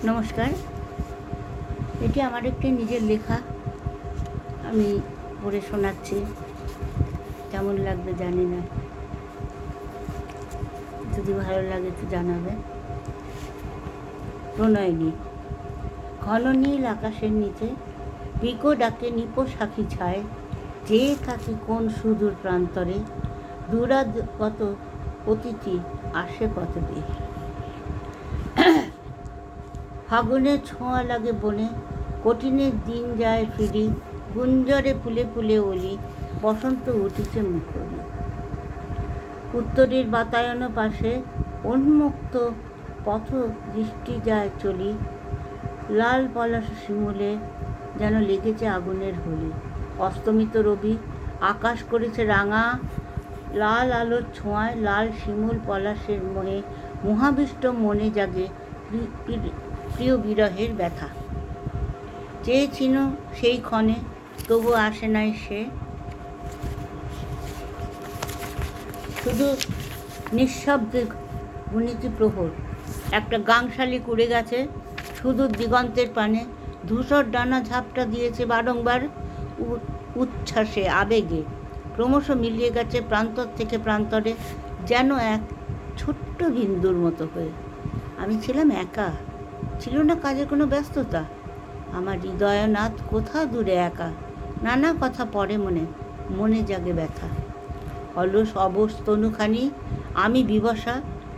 নমস্কার। এটি আমার একটি নিজের লেখা, আমি পড়ে শোনাচ্ছি। কেমন লাগবে জানি না, যদি ভালো লাগে তো জানাবে। প্রণয়িনী। ঘন নীল আকাশের নিচে পিকো ডাকে নিপো সাখী ছায়, চেয়ে থাকি কোন সুদূর প্রান্তরে, দূরাগত অতিথি আসে পথ দিয়ে। ফাগুনের ছোঁয়া লাগে বনে, কঠিনের দিন যায় ফিরি, গুঞ্জরে ফুলে ফুলে ওলি, বসন্ত উঠিছে মুখরি। উত্তরের বাতায়ন পাশে উন্মুক্ত পথ দৃষ্টি যায় চলি, লাল পলাশ শিমুলে যেন লেগেছে আগুনের হোলি। অস্তমিত রবি আকাশ করেছে রাঙা, লাল আলোর ছোঁয়ায় লাল শিমুল পলাশের মোহে মহাবিষ্ট মনে জাগে প্রিয় বিরহের ব্যথা। চেয়েছিল সেই ক্ষণে, তবু আসে নাই সে, শুধু নিঃশব্দে গুণিতি প্রহর। একটা গাংশালিক উড়ে গেছে সুদূর দিগন্তের পানে, ধূসর ডানা ঝাপটা দিয়েছে বারংবার উচ্ছ্বাসে আবেগে, ক্রমশ মিলিয়ে গেছে প্রান্তর থেকে প্রান্তরে, যেন এক ছোট্ট বিন্দুর মতো হয়ে। আমি ছিলাম একা, ছিল না কাজের কোনো ব্যস্ততা। আমার হৃদয়নাথ কোথা দূরে একা, নানা কথা পড়ে মনে, মনে জাগে ব্যথা। অলস অবশ তনুখানি আমি বিবসা,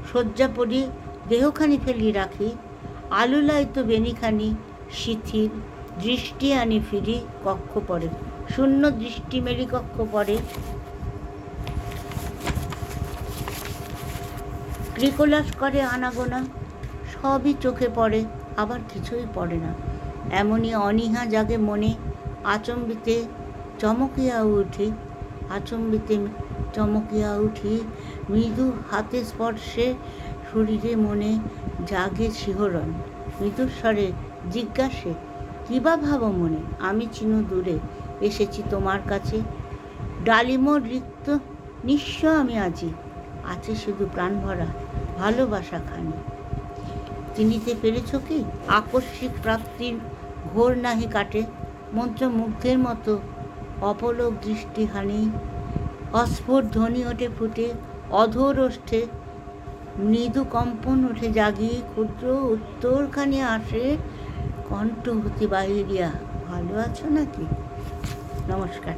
শয্যা পড়ি দেহখানি ফেলি রাখি, আলুলায়িত বেনিখানি শিথিল, দৃষ্টি আনি ফিরি কক্ষ পরে, শূন্য দৃষ্টি মেরি কক্ষ পরে। ক্রিকলাস করে আনাগোনা, সবই চোখে পড়ে, আবার কিছুই পড়ে না। এমনই অনীহা জাগে মনে, আচম্বিতে চমকিয়া উঠি, আচম্বিতে চমকিয়া উঠি, মৃদু হাতে স্পর্শে শরীরে মনে জাগে শিহরণ, মৃদুস্বরে জিজ্ঞাসে কিবা ভাবো মনে, আমি চিনো দূরে এসেছি তোমার কাছে, ডালিম রিক্ত নিঃস্ব আমি আজি, আছে শুধু প্রাণ ভরা ভালোবাসা খানি। চিনিতে পেরেছ কি আকস্মিক প্রাপ্তির ঘোর নাহি কাটে, মন্ত্রমুগ্ধের মতো অপলক দৃষ্টিহানি, অস্ফুট ধ্বনি ওঠে ফুটে অধর ওষ্ঠে, মৃদু কম্পন ওঠে জাগিয়ে, ক্ষুদ্র উত্তরখানি আসে কণ্ঠ হতে বাহিরিয়া, ভালো আছো নাকি? নমস্কার।